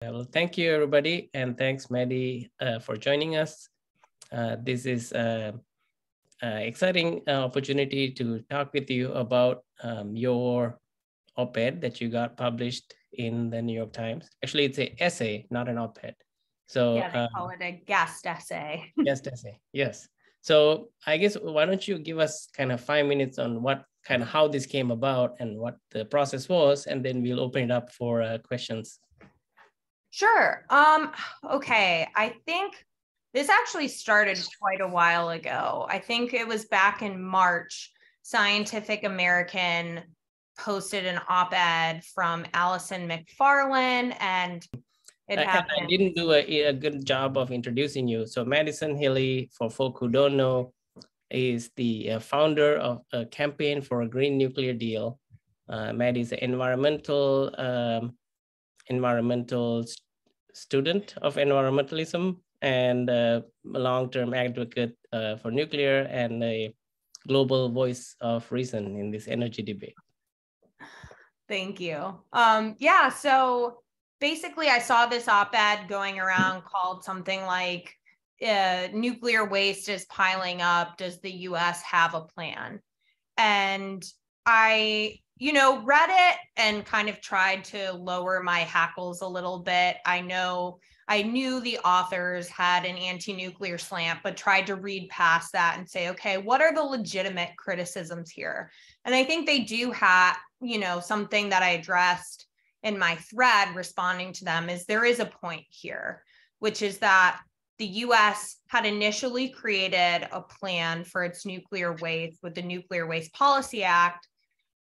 Well, thank you, everybody. And thanks, Maddie, for joining us. This is an exciting opportunity to talk with you about your op-ed that you got published in the New York Times. Actually, it's an essay, not an op-ed. So yeah, they call it a guest essay. Guest essay, yes. So I guess why don't you give us kind of 5 minutes on what kind of how this came about and what the process was, and then we'll open it up for questions. Sure. Okay. I think this actually started quite a while ago. I think it was back in March. Scientific American posted an op-ed from Allison McFarlane, and it happened. I didn't do a good job of introducing you. So Madison Hilly, for folk who don't know, is the founder of a campaign for a green nuclear deal. Maddie is an environmental student of environmentalism and a long-term advocate for nuclear and a global voice of reason in this energy debate. Thank you. Yeah, so basically I saw this op-ed going around called something like nuclear waste is piling up. Does the US have a plan? And I, read it and kind of tried to lower my hackles a little bit. I knew the authors had an anti-nuclear slant, but tried to read past that and say, okay, what are the legitimate criticisms here? And I think they do have, something that I addressed in my thread responding to them is there is a point here, which is that the US had initially created a plan for its nuclear waste with the Nuclear Waste Policy Act,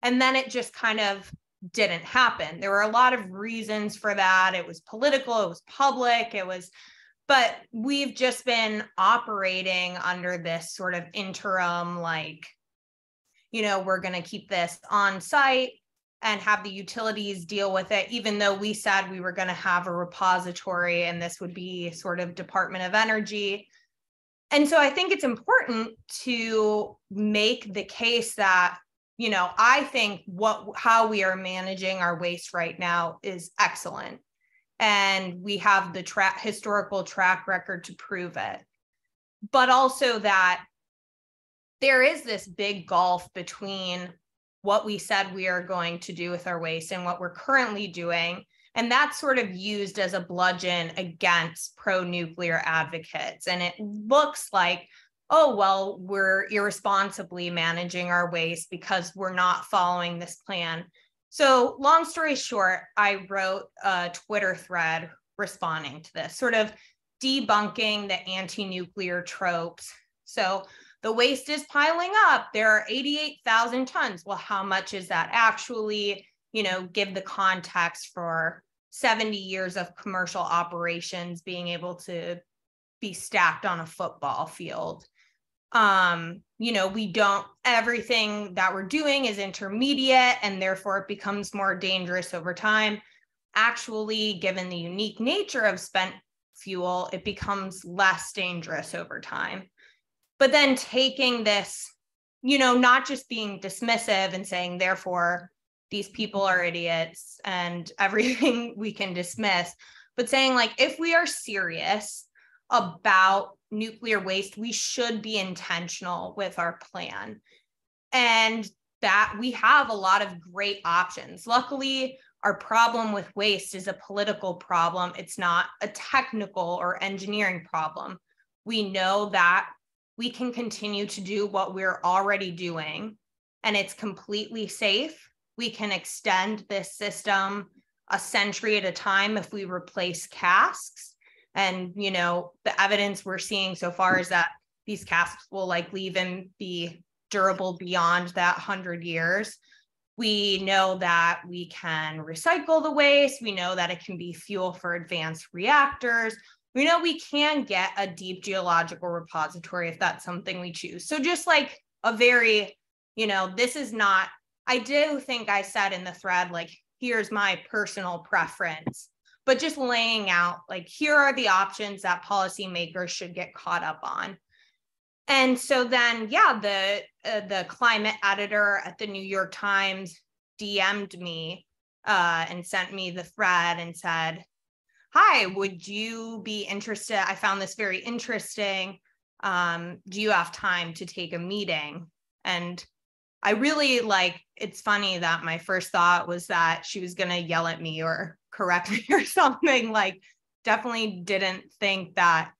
and then it just kind of didn't happen. There were a lot of reasons for that. It was political, it was public, but we've just been operating under this sort of interim, we're going to keep this on site and have the utilities deal with it, even though we said we were going to have a repository and this would be sort of Department of Energy. And so I think it's important to make the case that, I think how we are managing our waste right now is excellent. And we have the historical track record to prove it. But also that there is this big gulf between what we said we are going to do with our waste and what we're currently doing. And that's sort of used as a bludgeon against pro-nuclear advocates. And it looks like, oh, well, we're irresponsibly managing our waste because we're not following this plan. So long story short, I wrote a Twitter thread responding to this, sort of debunking the anti-nuclear tropes. So the waste is piling up. There are 88,000 tons. Well, how much is that actually? Give the context for 70 years of commercial operations being able to be stacked on a football field. Everything that we're doing is intermediate and therefore it becomes more dangerous over time. Actually, given the unique nature of spent fuel, it becomes less dangerous over time. But then taking this, not just being dismissive and saying, therefore, these people are idiots and everything we can dismiss, but saying if we are serious about nuclear waste, we should be intentional with our plan. And that we have a lot of great options. Luckily, our problem with waste is a political problem. It's not a technical or engineering problem. We know that we can continue to do what we're already doing, and it's completely safe. We can extend this system a century at a time if we replace casks. And, the evidence we're seeing so far is that these casks will likely even be durable beyond that 100 years. We know that we can recycle the waste. We know that it can be fuel for advanced reactors. We know we can get a deep geological repository if that's something we choose. So just a very, this is not, I do think I said in the thread, here's my personal preference, but just laying out, here are the options that policymakers should get caught up on. And so then, the climate editor at the New York Times DM'd me and sent me the thread and said, hi, would you be interested? I found this very interesting. Do you have time to take a meeting? And I really it's funny that my first thought was that she was going to yell at me or correct me or something. Definitely didn't think that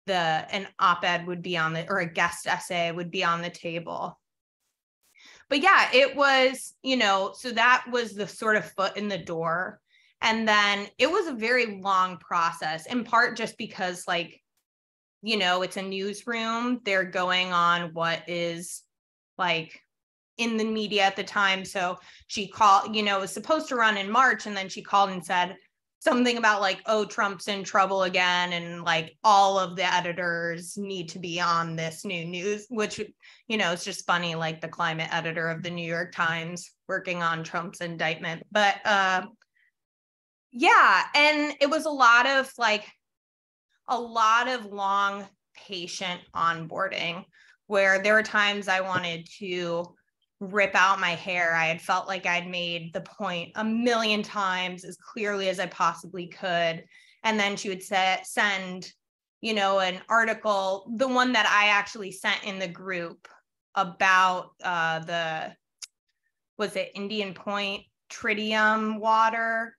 an op-ed would be or a guest essay would be on the table. But yeah, it was, so that was the sort of foot in the door. And then it was a very long process, in part just because it's a newsroom. They're going on what is in the media at the time. So she called, it was supposed to run in March. And then she called and said something about oh, Trump's in trouble again. And all of the editors need to be on this new news, which, it's just funny, the climate editor of the New York Times working on Trump's indictment. But yeah, and it was a lot of long, patient onboarding where there were times I wanted to rip out my hair. I had felt like I'd made the point a million times as clearly as I possibly could. And then she would send, an article, the one that I actually sent in the group about was it Indian Point tritium water?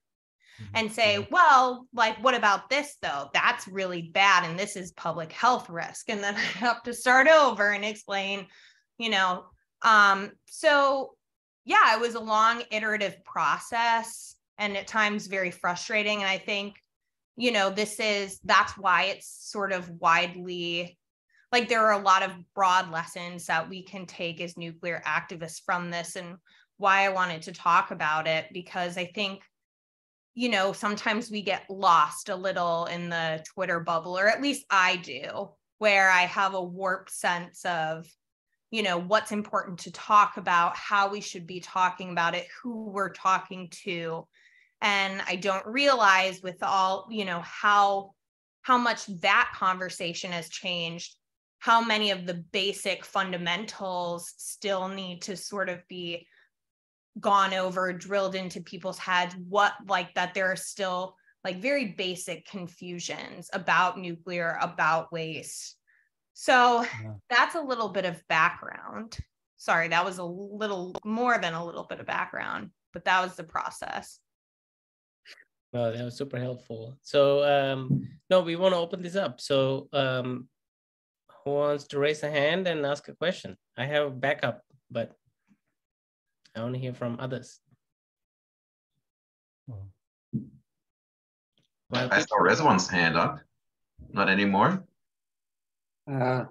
And say, well, what about this though? That's really bad. And this is public health risk. And then I have to start over and explain, so yeah, it was a long iterative process and at times very frustrating. And I think, that's why it's sort of widely, there are a lot of broad lessons that we can take as nuclear activists from this, and why I wanted to talk about it, because I think, sometimes we get lost a little in the Twitter bubble, or at least I do, where I have a warped sense of, what's important to talk about, how we should be talking about it, who we're talking to. And I don't realize with all, how much that conversation has changed, how many of the basic fundamentals still need to sort of be gone over, drilled into people's heads, that there are still very basic confusions about nuclear, about waste. So that's a little bit of background. Sorry, that was a little more than a little bit of background, but that was the process. No, that was super helpful. So no, we want to open this up. So who wants to raise a hand and ask a question? I have a backup, but I want to hear from others. I saw Rezwan's hand up. Not anymore. Well,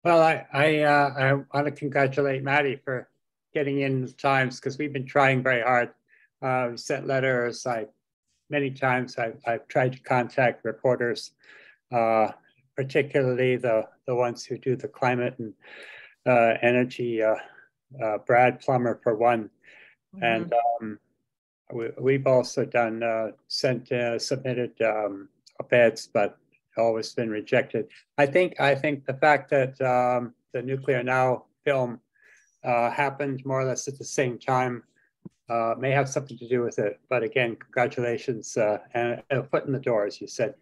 I want to congratulate Maddie for getting in the Times, because we've been trying very hard. We sent letters. Many times I've tried to contact reporters, particularly the ones who do the climate and energy. Brad Plummer for one, and we've also submitted op-eds, but always been rejected. I think the fact that the Nuclear Now film happened more or less at the same time may have something to do with it. But again, congratulations and a foot in the door, as you said.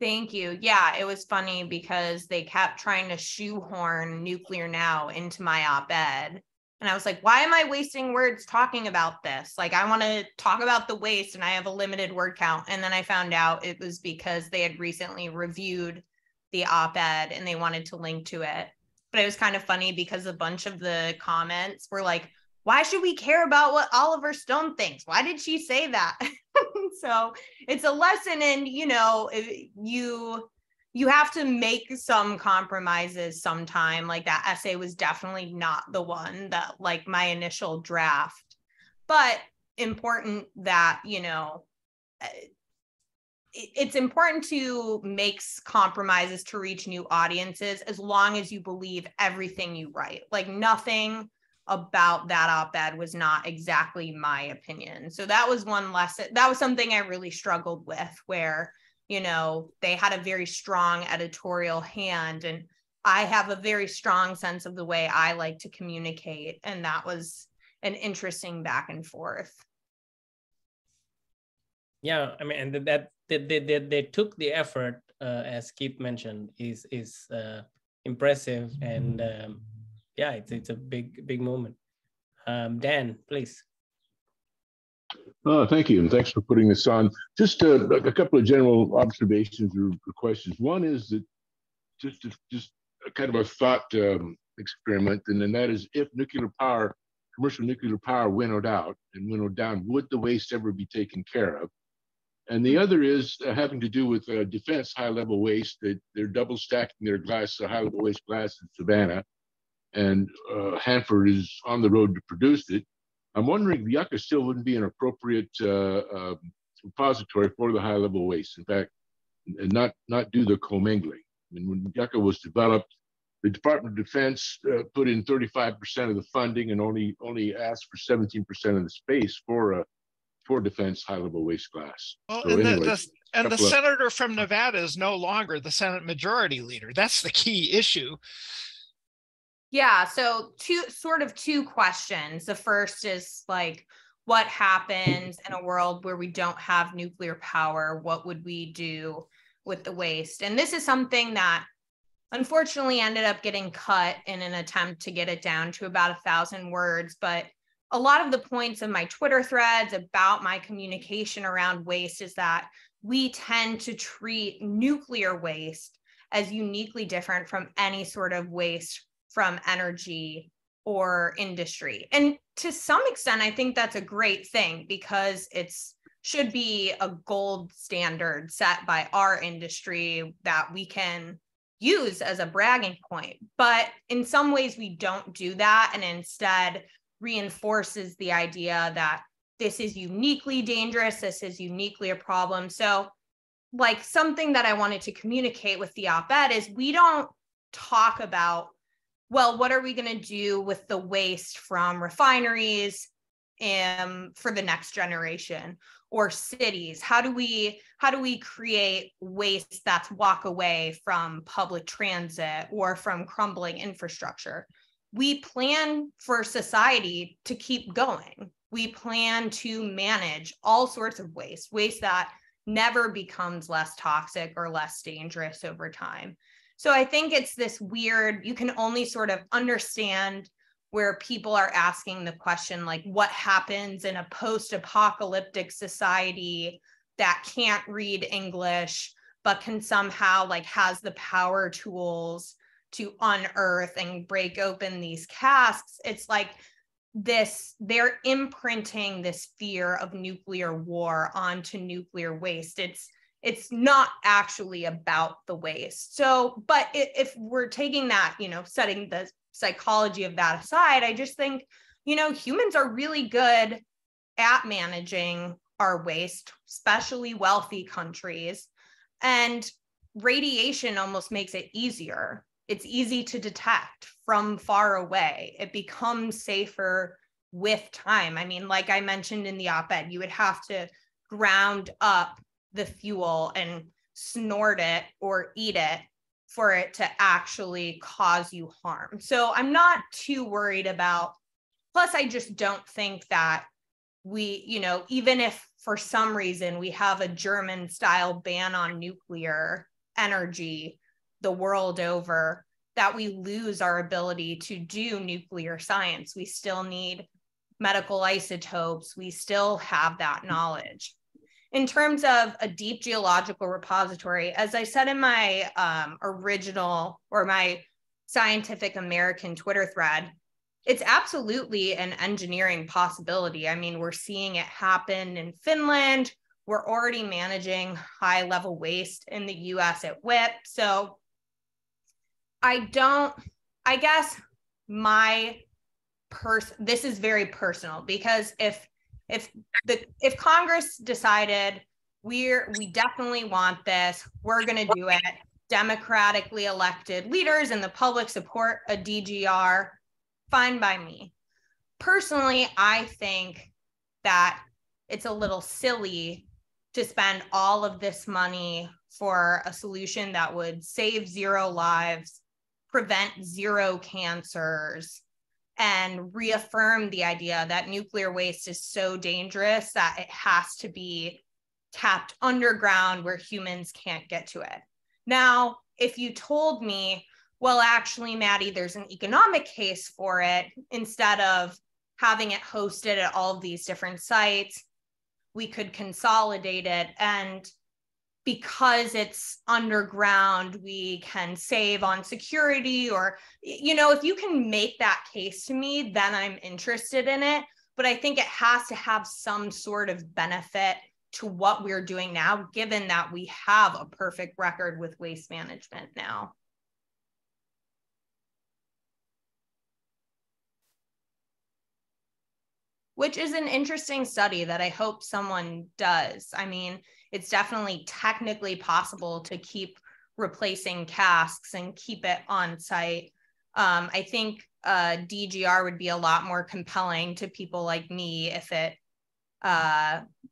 Thank you. Yeah, it was funny because they kept trying to shoehorn Nuclear Now into my op-ed. And I was like, why am I wasting words talking about this? I want to talk about the waste and I have a limited word count. And then I found out it was because they had recently reviewed the op-ed and they wanted to link to it. But it was kind of funny because a bunch of the comments were like, why should we care about what Oliver Stone thinks? Why did she say that? So it's a lesson in, you have to make some compromises sometime. That essay was definitely not the one that my initial draft, but important that, it's important to make compromises to reach new audiences as long as you believe everything you write. Nothing about that op-ed was not exactly my opinion. So that was one lesson. That was something I really struggled with, where, they had a very strong editorial hand and I have a very strong sense of the way I like to communicate. And that was an interesting back and forth. Yeah, I mean, and that they took the effort, as Keith mentioned, is impressive, and yeah, it's a big moment. Dan, please. Thank you, and thanks for putting this on. Just a couple of general observations or questions. One is that just a kind of a thought experiment, and then that is, if commercial nuclear power winnowed out and winnowed down, would the waste ever be taken care of? And the other is having to do with defense high-level waste. That they're double stacking their high-level waste glass in Savannah, and Hanford is on the road to produce it. I'm wondering if Yucca still wouldn't be an appropriate repository for the high-level waste. In fact, and not do the commingling. I mean, when Yucca was developed, the Department of Defense put in 35% of the funding and only asked for 17% of the space for defense high-level waste glass. Well, so and the senator from Nevada is no longer the Senate Majority Leader. That's the key issue. Yeah, so two questions. The first is like, what happens in a world where we don't have nuclear power? What would we do with the waste? And this is something that unfortunately ended up getting cut in an attempt to get it down to about 1,000 words. But a lot of the points of my Twitter threads about my communication around waste is that we tend to treat nuclear waste as uniquely different from any sort of waste from energy or industry. And to some extent, I think that's a great thing, because it's should be a gold standard set by our industry that we can use as a bragging point. But in some ways we don't do that, and instead reinforces the idea that this is uniquely dangerous, this is uniquely a problem. So like, something that I wanted to communicate with the op-ed is, we don't talk about, well, what are we going to do with the waste from refineries for the next generation, or cities? How do we create waste that's walk away from public transit or from crumbling infrastructure? We plan for society to keep going. We plan to manage all sorts of waste that never becomes less toxic or less dangerous over time. So I think it's this weird, you can only sort of understand where people are asking the question, like, what happens in a post-apocalyptic society that can't read English, but can somehow like has the power tools to unearth and break open these casks. It's like this, they're imprinting this fear of nuclear war onto nuclear waste. It's not actually about the waste. So, but if we're taking that, setting the psychology of that aside, I just think, humans are really good at managing our waste, especially wealthy countries. And radiation almost makes it easier. It's easy to detect from far away. It becomes safer with time. I mean, like I mentioned in the op-ed, you would have to ground up the fuel and snort it or eat it for it to actually cause you harm. So I'm not too worried about, plus I just don't think that we, even if for some reason we have a German style ban on nuclear energy the world over, that we lose our ability to do nuclear science. We still need medical isotopes. We still have that knowledge. In terms of a deep geological repository, as I said in my original or my Scientific American Twitter thread, it's absolutely an engineering possibility. I mean, we're seeing it happen in Finland. We're already managing high-level waste in the US at WIP. So I guess this is very personal, because if Congress decided we definitely want this, we're going to do it, democratically elected leaders and the public support a DGR, fine by me. Personally, I think that it's a little silly to spend all of this money for a solution that would save 0 lives, prevent 0 cancers, and reaffirm the idea that nuclear waste is so dangerous that it has to be tapped underground where humans can't get to it. Now, if you told me, well, actually, Maddie, there's an economic case for it, instead of having it hosted at all of these different sites, we could consolidate it. And because it's underground, we can save on security, or, you know, if you can make that case to me, then I'm interested in it. But I think it has to have some sort of benefit to what we're doing now, given that we have a perfect record with waste management now. Which is an interesting study that I hope someone does. I mean, it's definitely technically possible to keep replacing casks and keep it on site. I think DGR would be a lot more compelling to people like me if it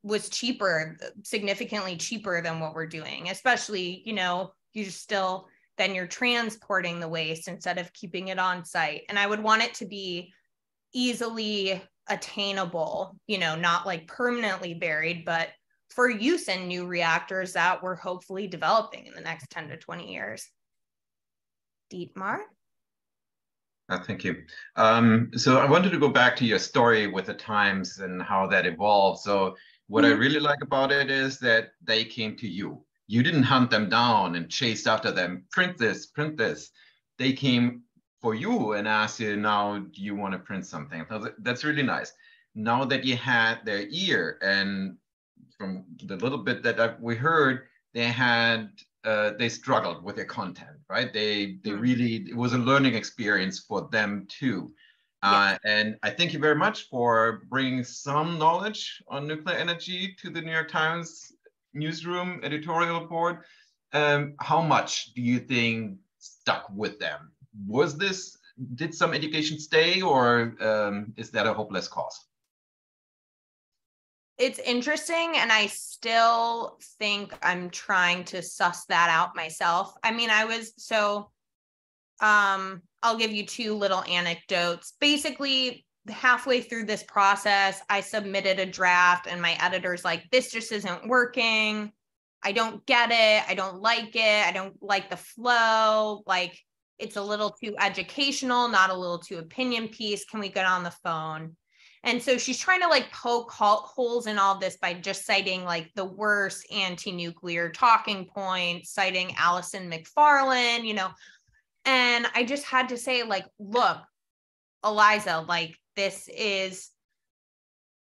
was cheaper, significantly cheaper than what we're doing, especially, you know, then you're transporting the waste instead of keeping it on site. And I would want it to be easily attainable, you know, not like permanently buried, but for use in new reactors that we're hopefully developing in the next 10 to 20 years. Dietmar? Thank you. So I wanted to go back to your story with the Times and how that evolved. So what I really like about it is that they came to you. You didn't hunt them down and chase after them, print this, print this. They came for you and asked you, now, do you want to print something? That's really nice. Now that you had their ear, and from the little bit that we heard, they struggled with their content, right? They really, it was a learning experience for them too. Yes. And I thank you very much for bringing some knowledge on nuclear energy to the New York Times newsroom editorial board. How much do you think stuck with them? Did some education stay, or is that a hopeless cause? It's interesting, and I still think I'm trying to suss that out myself. I mean, I'll give you two little anecdotes. Basically, halfway through this process, I submitted a draft, and my editor's like, this just isn't working. I don't get it. I don't like it. I don't like the flow. Like, it's a little too educational, not a little too opinion piece. Can we get on the phone? And so she's trying to like poke holes in all this by just citing like the worst anti-nuclear talking points, citing Allison McFarlane, you know. And I just had to say, like, look, Eliza, like, this is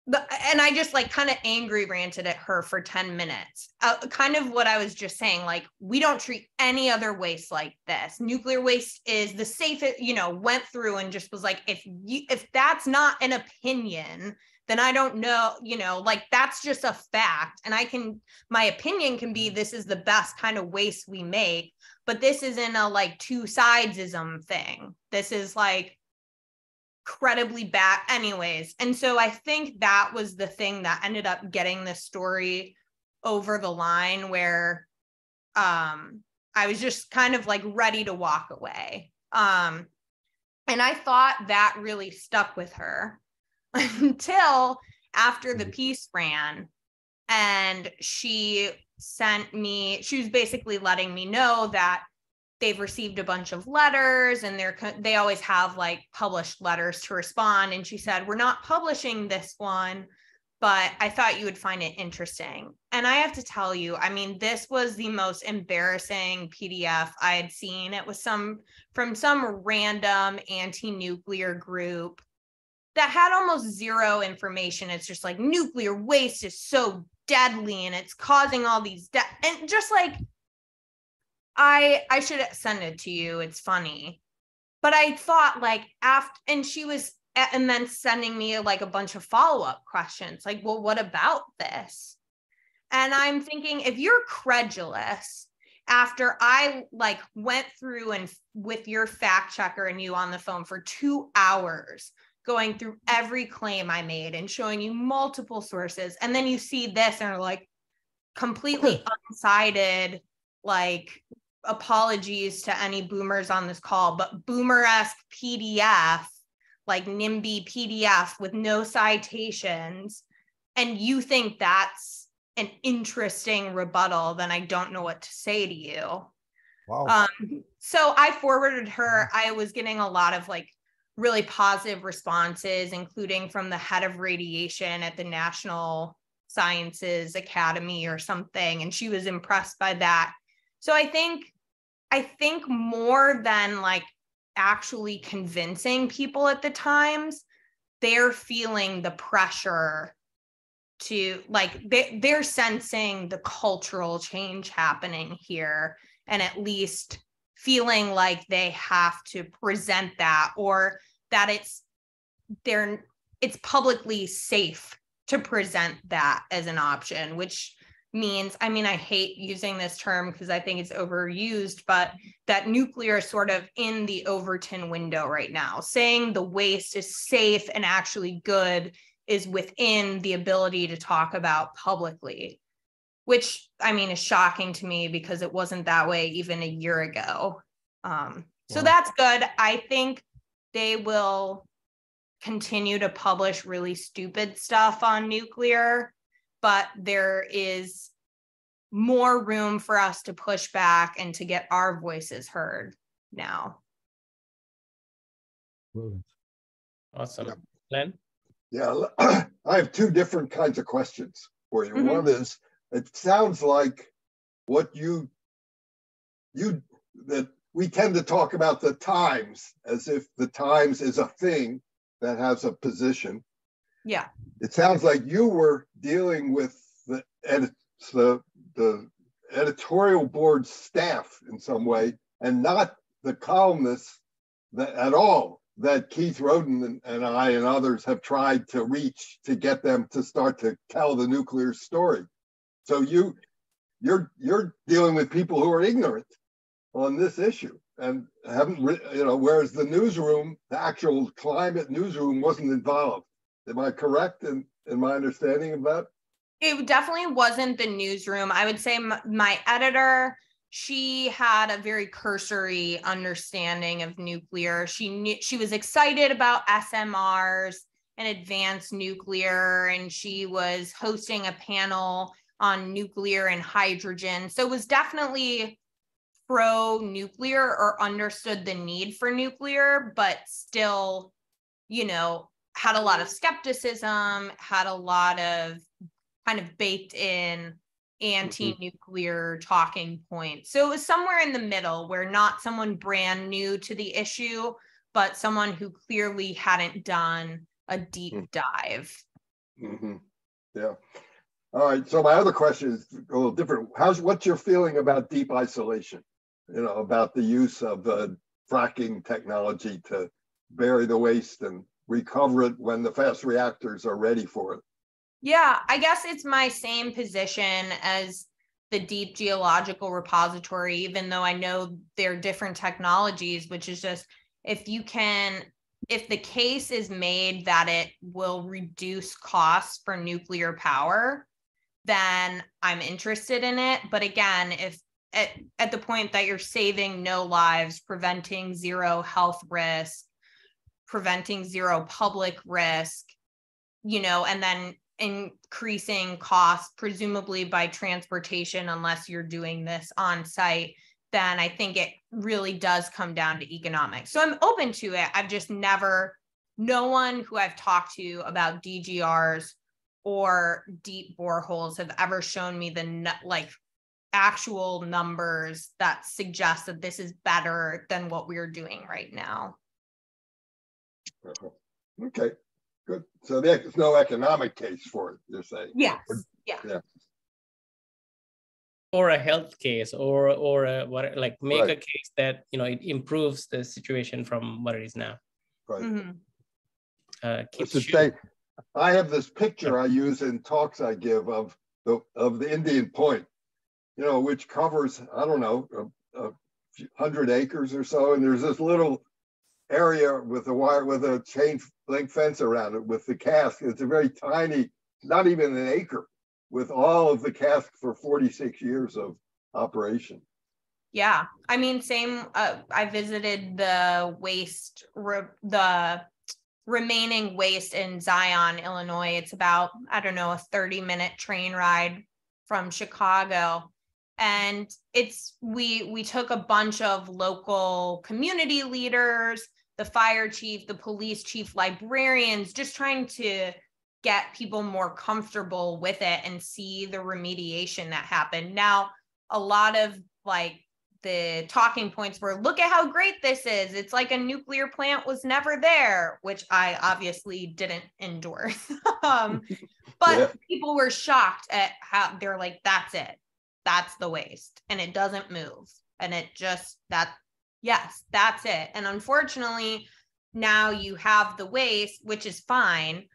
and I just like kind of angry ranted at her for 10 minutes. Kind of what I was just saying, like, we don't treat any other waste like this. Nuclear waste is the safest, you know, went through and just was like, if that's not an opinion, then I don't know, you know, like, that's just a fact. And my opinion can be, this is the best kind of waste we make, but this isn't a like two sidesism thing. This is like incredibly bad anyways. And so I think that was the thing that ended up getting this story over the line, where I was just kind of like ready to walk away. And I thought that really stuck with her until after the piece ran, and she was basically letting me know that they've received a bunch of letters, and they always have like published letters to respond. And she said, we're not publishing this one, but I thought you would find it interesting. And I have to tell you, I mean, this was the most embarrassing PDF I had seen. It was from some random anti-nuclear group that had almost zero information. It's just like, nuclear waste is so deadly and it's causing all these and just like, I should send it to you. It's funny. But I thought like and then sending me like a bunch of follow-up questions. Like, well, what about this? And I'm thinking, if you're credulous after I like went through and with your fact checker and you on the phone for 2 hours, going through every claim I made and showing you multiple sources, and then you see this and are like completely unsided, like, apologies to any boomers on this call, but boomer-esque PDF, like NIMBY PDF with no citations, and you think that's an interesting rebuttal, then I don't know what to say to you. Wow. So I forwarded her. I was getting a lot of like really positive responses, including from the head of radiation at the National Sciences Academy or something. And she was impressed by that. So I think more than like actually convincing people at the Times, they're feeling the pressure to like, they're sensing the cultural change happening here, and at least feeling like they have to present that, or that it's publicly safe to present that as an option, which means, I mean, I hate using this term because I think it's overused, but that nuclear is sort of in the Overton window right now. Saying the waste is safe and actually good is within the ability to talk about publicly, which I mean is shocking to me because it wasn't that way even a year ago. So that's good. I think they will continue to publish really stupid stuff on nuclear, but there is more room for us to push back and to get our voices heard now. Awesome. Yeah. Glenn? Yeah, I have two different kinds of questions for you. Mhm. One is, it sounds like what that we tend to talk about the Times as if the Times is a thing that has a position. Yeah. It sounds like you were dealing with the editorial board staff in some way, and not the columnists at all that Keith Roden and I and others have tried to reach to get them to start to tell the nuclear story. So you're dealing with people who are ignorant on this issue and haven't, whereas the newsroom, the actual climate newsroom, wasn't involved. Am I correct in my understanding of that? It definitely wasn't the newsroom. I would say my editor, she had a very cursory understanding of nuclear. She was excited about SMRs and advanced nuclear, and she was hosting a panel on nuclear and hydrogen. So it was definitely pro-nuclear, or understood the need for nuclear, but still, had a lot of skepticism, had a lot of kind of baked in anti-nuclear talking points. So it was somewhere in the middle, where not someone brand new to the issue, but someone who clearly hadn't done a deep dive. Mm-hmm. Yeah. All right. So my other question is a little different. What's your feeling about deep isolation? About the use of fracking technology to bury the waste and recover it when the fast reactors are ready for it. Yeah, I guess it's my same position as the deep geological repository, even though I know they're different technologies, which is just, if the case is made that it will reduce costs for nuclear power, then I'm interested in it. But again, if at the point that you're saving no lives, preventing zero health risk, preventing zero public risk, and then increasing costs, presumably by transportation, unless you're doing this on site, then I think it really does come down to economics. So I'm open to it. I've just no one who I've talked to about DGRs or deep boreholes have ever shown me the actual numbers that suggest that this is better than what we're doing right now. Okay, good. So there's no economic case for it, you're saying? Yes. Yeah. Or a health case, or make Right. a case that it improves the situation from what it is now. Right. Mm-hmm. I should say, I have this picture I use in talks I give of the Indian Point, which covers, I don't know, 100 acres or so, and there's this little area with a chain link fence around it with the cask. It's a very tiny, not even an acre, with all of the cask for 46 years of operation. Yeah, I mean, same. I visited the the remaining waste in Zion, Illinois. It's about, I don't know, a 30-minute train ride from Chicago. And we took a bunch of local community leaders, the fire chief, the police chief, librarians, just trying to get people more comfortable with it and see the remediation that happened. Now, a lot of like the talking points were, look at how great this is. It's like a nuclear plant was never there, which I obviously didn't endorse. But people were shocked at how they're like, that's it. That's the waste. And it doesn't move. And it just, yes, that's it. And unfortunately, now you have the waste, which is fine,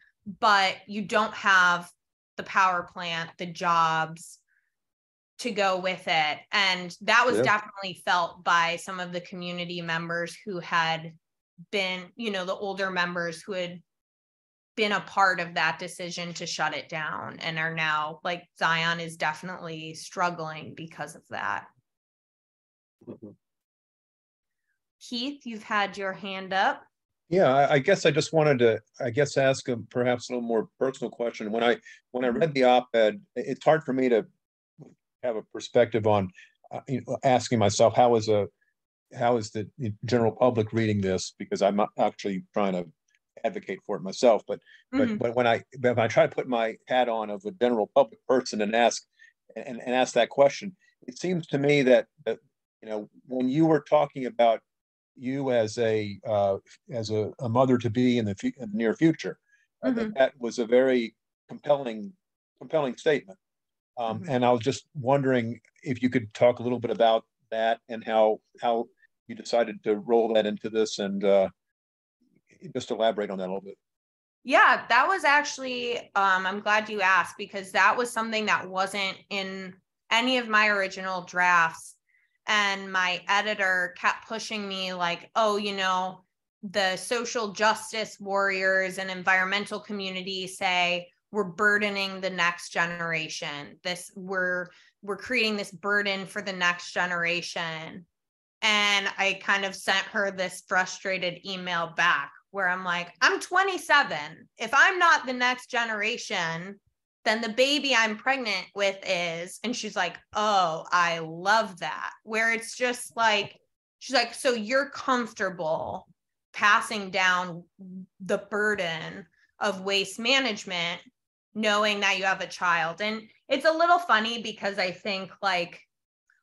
but you don't have the power plant, the jobs to go with it. And that was definitely felt by some of the community members who had been, the older members who had been a part of that decision to shut it down and are now, like, Zion is definitely struggling because of that. Mm-hmm. Keith, you've had your hand up. Yeah, I guess I just wanted to, ask a perhaps a little more personal question. When I read the op-ed, it's hard for me to have a perspective on, asking myself how is the general public reading this, because I'm not actually trying to advocate for it myself. But when I try to put my hat on of a general public person and ask that question, it seems to me that when you were talking about you as a mother to be in the near future, that was a very compelling statement. And I was just wondering if you could talk a little bit about that and how you decided to roll that into this, and just elaborate on that a little bit. Yeah, that was actually, I'm glad you asked, because that was something that wasn't in any of my original drafts. And my editor kept pushing me like, oh, the social justice warriors and environmental community say we're burdening the next generation. We're creating this burden for the next generation. And I kind of sent her this frustrated email back where I'm like, I'm 27. If I'm not the next generation, then the baby I'm pregnant with is. And she's like, oh, I love that. Where it's just like, she's like, so you're comfortable passing down the burden of waste management, knowing that you have a child. And it's a little funny because I think like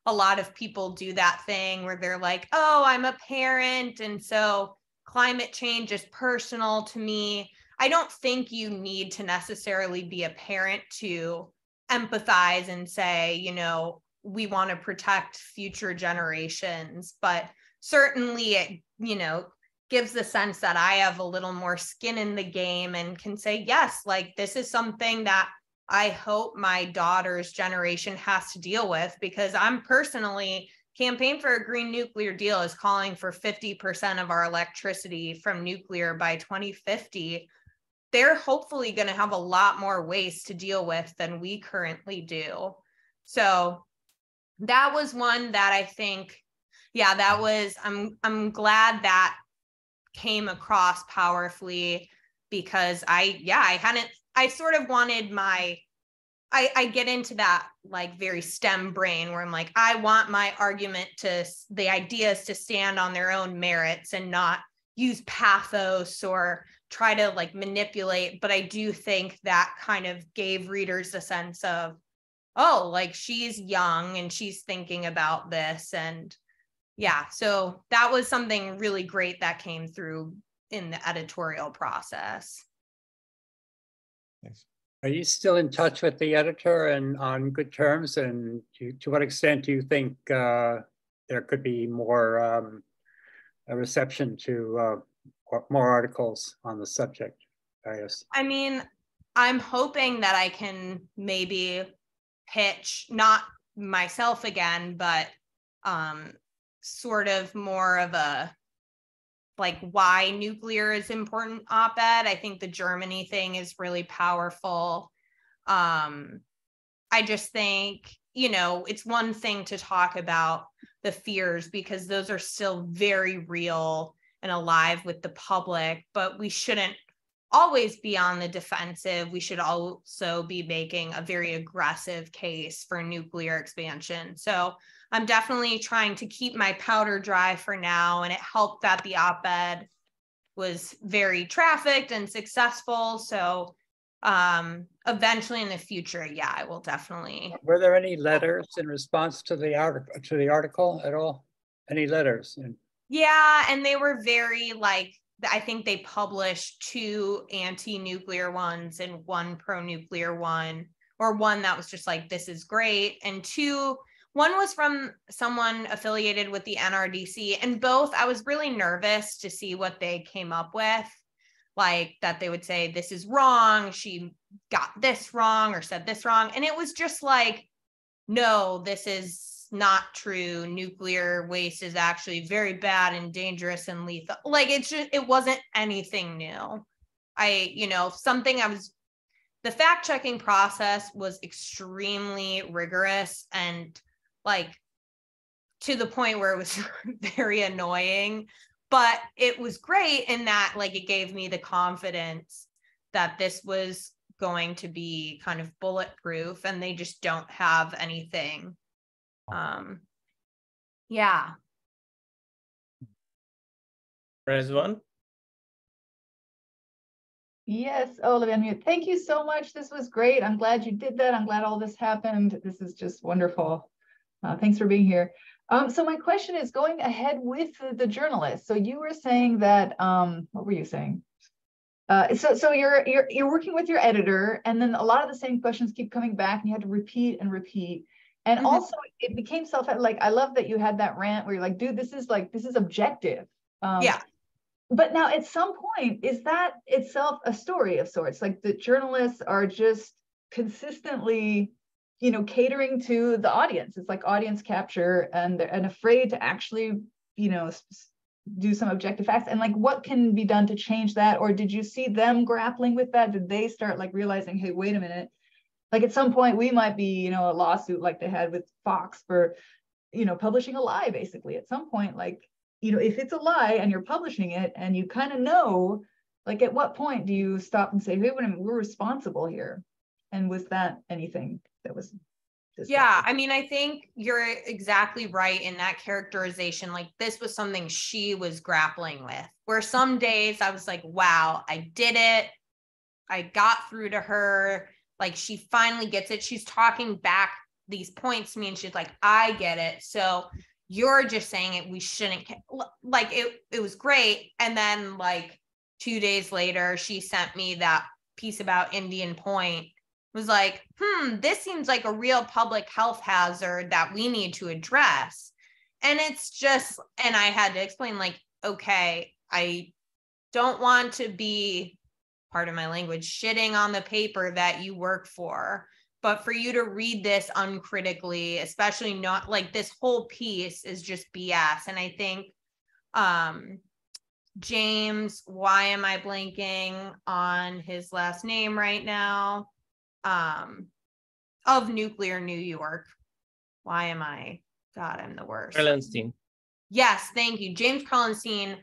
a lot of people do that thing where they're like, oh, I'm a parent, and so climate change is personal to me. I don't think you need to necessarily be a parent to empathize and say, we want to protect future generations. But certainly it, gives the sense that I have a little more skin in the game and can say, yes, like this is something that I hope my daughter's generation has to deal with, because I'm personally Campaign for a Green Nuclear Deal is calling for 50% of our electricity from nuclear by 2050. They're hopefully going to have a lot more waste to deal with than we currently do. So that was one that I think, I'm glad that came across powerfully, because I sort of wanted I get into that like very STEM brain where I'm like, I want my the ideas to stand on their own merits and not use pathos or try to like manipulate. But I do think that kind of gave readers a sense of, oh, like she's young and she's thinking about this. And so that was something really great that came through in the editorial process. Thanks. Are you still in touch with the editor and on good terms? And to what extent do you think there could be more a reception to more articles on the subject? I mean, I'm hoping that I can maybe pitch, not myself again, but sort of more of a like why nuclear is important op-ed. I think the Germany thing is really powerful. I just think, it's one thing to talk about the fears because those are still very real and alive with the public, but we shouldn't always be on the defensive. We should also be making a very aggressive case for nuclear expansion. So I'm definitely trying to keep my powder dry for now. And it helped that the op-ed was very trafficked and successful. So eventually in the future, yeah, I will definitely. Were there any letters in response to the article at all? Any letters? Yeah, and they were very like, I think they published 2 anti-nuclear ones and 1 pro-nuclear one, or one that was just like, this is great. And 1 was from someone affiliated with the NRDC, and both, I was really nervous to see what they came up with, like that they would say, this is wrong, she got this wrong or said this wrong. And it was just like, no, this is not true. Nuclear waste is actually very bad and dangerous and lethal. Like, it wasn't anything new. The fact checking process was extremely rigorous and like to the point where it was very annoying, but it was great in that like it gave me the confidence that this was going to be kind of bulletproof and they just don't have anything. Yeah. Rezwan? Yes, Olivia, thank you so much. This was great. I'm glad you did that. I'm glad all this happened. This is just wonderful. Thanks for being here. So my question is going ahead with the journalist. So you were saying that, what were you saying? So you're working with your editor, and then a lot of the same questions keep coming back, and you had to repeat and repeat. And also, it became like, I love that you had that rant where you're like, dude, this is objective. Yeah. But now, at some point, is that itself a story of sorts? Like the journalists are just consistently, catering to the audience. It's like audience capture, and afraid to actually, do some objective facts. And like, what can be done to change that? Or did you see them grappling with that? Did they start like realizing, hey, wait a minute, like at some point we might be, a lawsuit like they had with Fox for, publishing a lie, basically. At some point, like, if it's a lie and you're publishing it and you kind of know, like at what point do you stop and say, hey, wait a minute, we're responsible here? And was that anything that was Yeah, I mean, I think you're exactly right in that characterization. Like this was something she was grappling with, where some days I was like, wow, I did it. I got through to her. Like she finally gets it. She's talking back these points to me and she's like, I get it. So you're just saying it. We shouldn't, like it was great. And then like 2 days later, she sent me that piece about Indian Point. Was like, this seems like a real public health hazard that we need to address. And it's just, and I had to explain like, okay, I don't want to be, pardon my language, shitting on the paper that you work for, but for you to read this uncritically, especially not like this whole piece is just BS. And I think James, why am I blanking on his last name right now? Of Nuclear New York. Why am I? God, I'm the worst. Erlenstein. Yes, thank you. James Carlenstein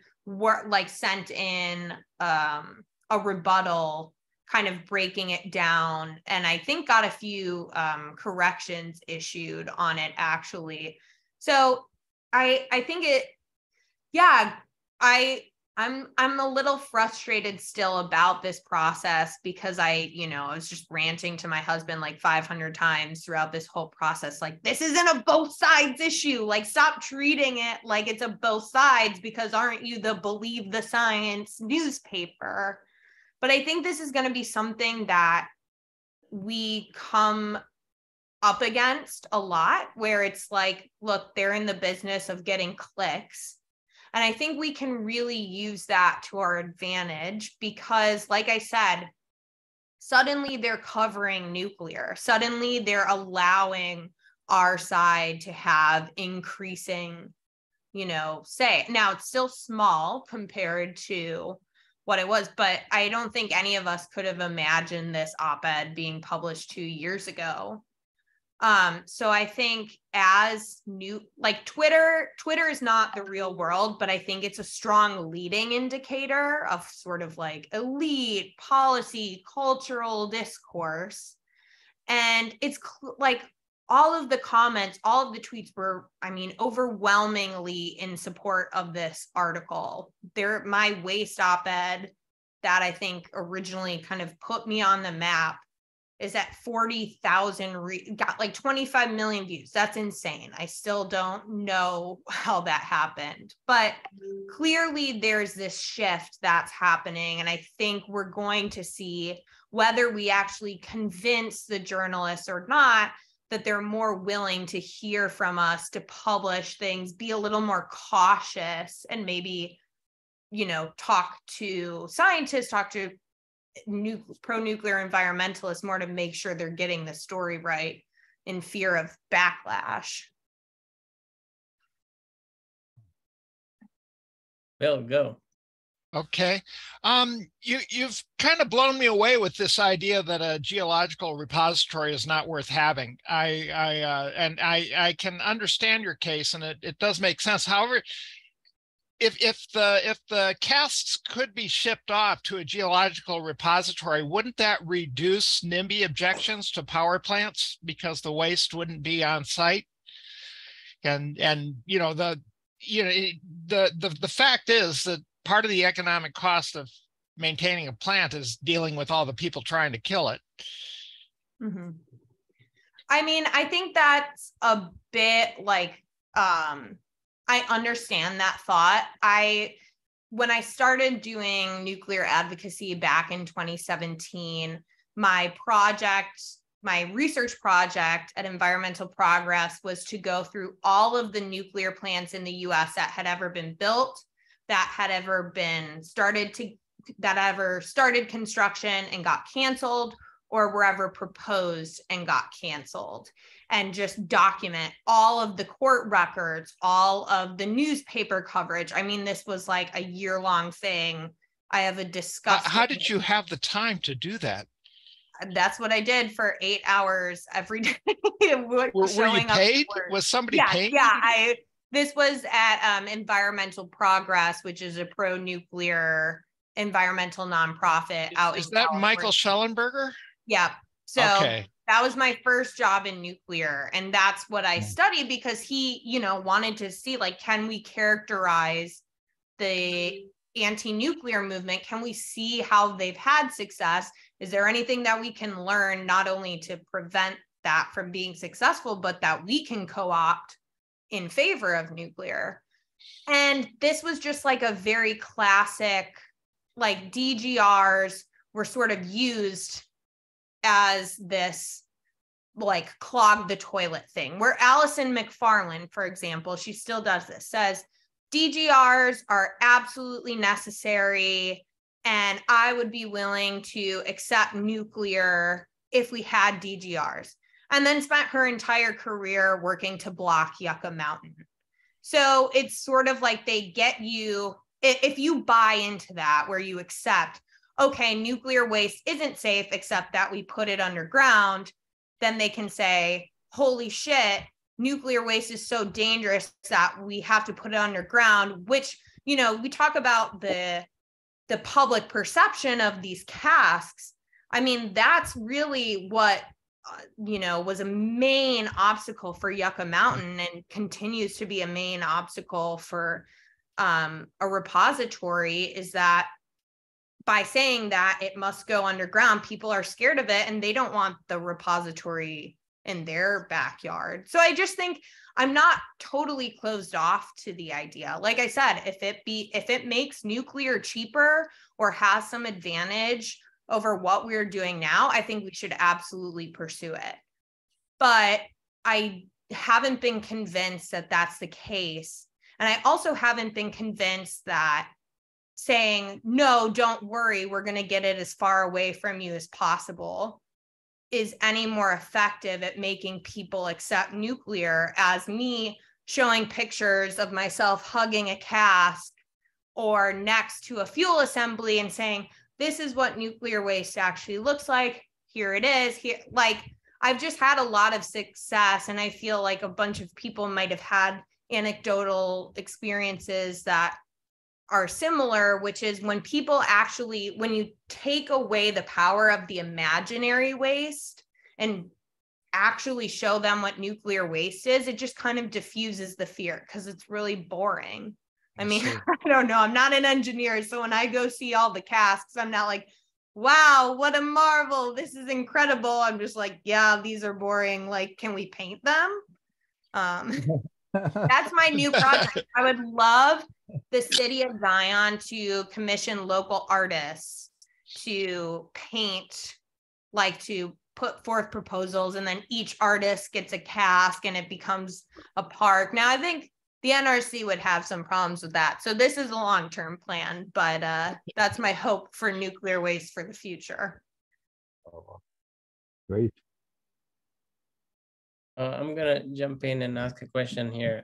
sent in a rebuttal, kind of breaking it down, and I think got a few corrections issued on it actually. So I think it, yeah, I'm a little frustrated still about this process because I was just ranting to my husband like 500 times throughout this whole process. Like, this isn't a both sides issue. Like, stop treating it like it's a both sides, because aren't you the Believe the Science newspaper? But I think this is going to be something that we come up against a lot, where it's like, look, they're in the business of getting clicks. And I think we can really use that to our advantage because, like I said, suddenly they're covering nuclear. Suddenly they're allowing our side to have increasing, say. Now, it's still small compared to what it was, but I don't think any of us could have imagined this op-ed being published 2 years ago. So I think as Twitter is not the real world, but I think it's a strong leading indicator of sort of like elite policy, cultural discourse. And it's like all of the comments, all of the tweets were, I mean, overwhelmingly in support of this article. My waste op-ed that I think originally kind of put me on the map is at 40,000, got like 25 million views. That's insane. I still don't know how that happened, but clearly there's this shift that's happening. And I think we're going to see, whether we actually convince the journalists or not, that they're more willing to hear from us, to publish things, be a little more cautious, and maybe, talk to scientists, talk to pro-nuclear environmentalists more to make sure they're getting the story right, in fear of backlash. Bill, go. Okay. You've kind of blown me away with this idea that a geological repository is not worth having. I can understand your case, and it does make sense. However, if the casts could be shipped off to a geological repository, wouldn't that reduce NIMBY objections to power plants because the waste wouldn't be on site? And the fact is that part of the economic cost of maintaining a plant is dealing with all the people trying to kill it. Mm-hmm. I mean, I think that's a bit like, I understand that thought. When I started doing nuclear advocacy back in 2017, my research project at Environmental Progress was to go through all of the nuclear plants in the US that had ever been built, that had ever been started construction and got canceled, or were ever proposed and got canceled, and just document all of the court records, all of the newspaper coverage. I mean, this was like a year-long thing. I have a discussion. How did you have the time to do that? That's what I did for 8 hours every day. Were you paid? Was somebody paying? Yeah, this was at Environmental Progress, which is a pro-nuclear environmental nonprofit out in California. Is that Michael Schellenberger? Yeah. So okay. That was my first job in nuclear. And that's what I studied, because he, wanted to see, like, can we characterize the anti-nuclear movement? Can we see how they've had success? Is there anything that we can learn, not only to prevent that from being successful, but that we can co-opt in favor of nuclear? And this was just like a very classic, like, DGRs were sort of used as this, like, clog the toilet thing, where Allison McFarland, for example, she still does this, says DGRs are absolutely necessary, and I would be willing to accept nuclear if we had DGRs, and then spent her entire career working to block Yucca Mountain. So it's sort of like they get you, if you buy into that, where you accept, okay, nuclear waste isn't safe except that we put it underground, then they can say, holy shit, nuclear waste is so dangerous that we have to put it underground, which, we talk about the public perception of these casks. I mean, that's really what, was a main obstacle for Yucca Mountain, and continues to be a main obstacle for a repository, is that by saying that it must go underground, people are scared of it and they don't want the repository in their backyard. So I just think I'm not totally closed off to the idea. Like I said, if it makes nuclear cheaper or has some advantage over what we're doing now, I think we should absolutely pursue it. But I haven't been convinced that that's the case. And I also haven't been convinced that saying, no, don't worry, we're going to get it as far away from you as possible, is any more effective at making people accept nuclear, as me showing pictures of myself hugging a cask or next to a fuel assembly and saying, this is what nuclear waste actually looks like. Here it is. Here, like, I've just had a lot of success, and I feel like a bunch of people might have had anecdotal experiences that are similar, which is when people actually, when you take away the power of the imaginary waste and actually show them what nuclear waste is, it just kind of diffuses the fear because it's really boring. I mean, I don't know. I'm not an engineer. So when I go see all the casks, I'm not like, wow, what a marvel. This is incredible. I'm just like, yeah, these are boring. Like, can we paint them? That's my new project. I would love the city of Zion to commission local artists to paint, like to put forth proposals, and then each artist gets a cask and it becomes a park. Now, I think the NRC would have some problems with that. So this is a long-term plan, but that's my hope for nuclear waste for the future. Oh, great. I'm gonna jump in and ask a question here.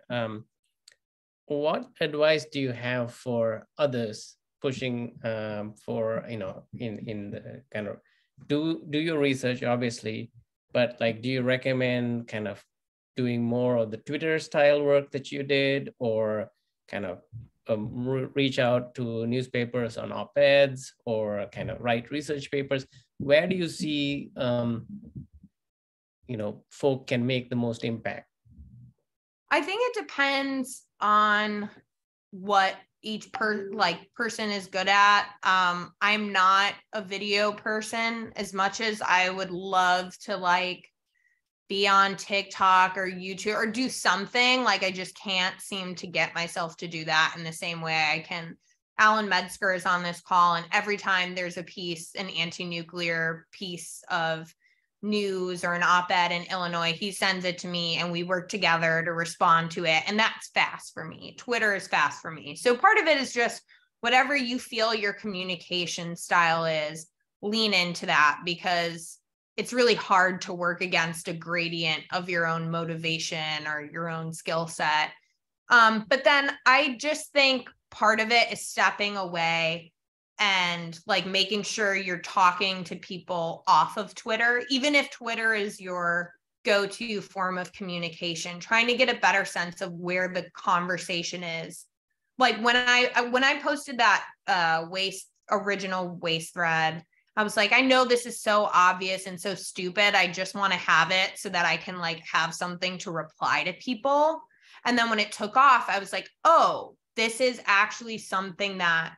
What advice do you have for others pushing for, you know, in the kind of do your research, obviously, but like, do you recommend kind of doing more of the Twitter style work that you did, or kind of reach out to newspapers on op-eds, or kind of write research papers? Where do you see, you know, folk can make the most impact? I think it depends on what each person is good at. I'm not a video person as much as I would love to like be on TikTok or YouTube or do something. Like, I just can't seem to get myself to do that in the same way I can. Alan Metzger is on this call, and every time there's a piece, an anti-nuclear piece of news or an op-ed in Illinois, he sends it to me and we work together to respond to it. And that's fast for me. Twitter is fast for me. So part of it is just whatever you feel your communication style is, lean into that, because it's really hard to work against a gradient of your own motivation or your own skill set. But then I just think part of it is stepping away and like making sure you're talking to people off of Twitter, even if Twitter is your go-to form of communication, trying to get a better sense of where the conversation is. Like when I posted that original waste thread, I was like, I know this is so obvious and so stupid. I just want to have it so that I can like have something to reply to people. And then when it took off, I was like, oh, this is actually something that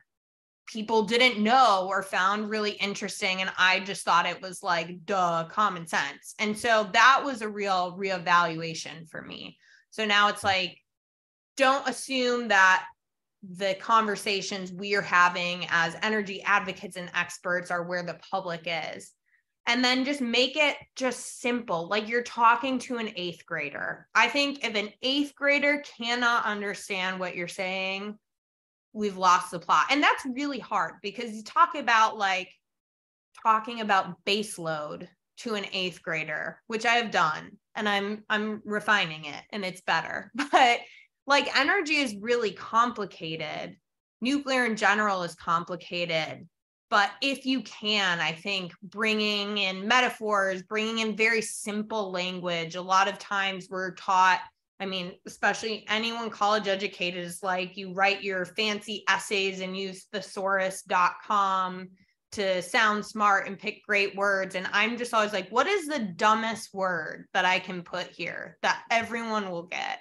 people didn't know or found really interesting. And I just thought it was like, duh, common sense. And so that was a real reevaluation for me. So now it's like, don't assume that the conversations we are having as energy advocates and experts are where the public is. And then just make it just simple. Like you're talking to an 8th grader. I think if an 8th grader cannot understand what you're saying, we've lost the plot. And that's really hard, because you talk about like talking about base load to an 8th grader, which I have done, and I'm refining it and it's better. But like energy is really complicated. Nuclear in general is complicated. But if you can, I think bringing in metaphors, bringing in very simple language, a lot of times we're taught, I mean, especially anyone college educated is like, you write your fancy essays and use thesaurus.com to sound smart and pick great words. And I'm just always like, what is the dumbest word that I can put here that everyone will get?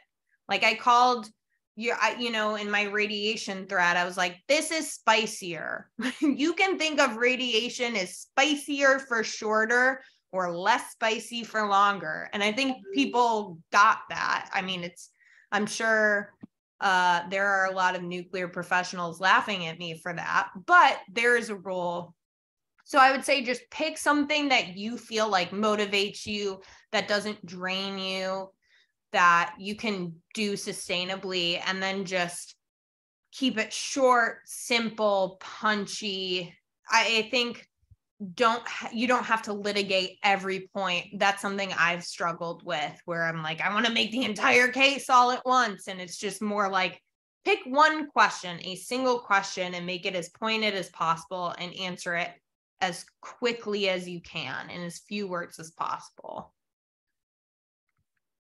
Like I called, you know, in my radiation thread, I was like, this is spicier. You can think of radiation as spicier for shorter or less spicy for longer. And I think people got that. I mean, I'm sure there are a lot of nuclear professionals laughing at me for that, but there is a rule. So I would say just pick something that you feel like motivates you, that doesn't drain you, that you can do sustainably, and then just keep it short, simple, punchy. I think you don't have to litigate every point. That's something I've struggled with, where I'm like, I want to make the entire case all at once. And it's just more like, pick one question, a single question, and make it as pointed as possible and answer it as quickly as you can in as few words as possible.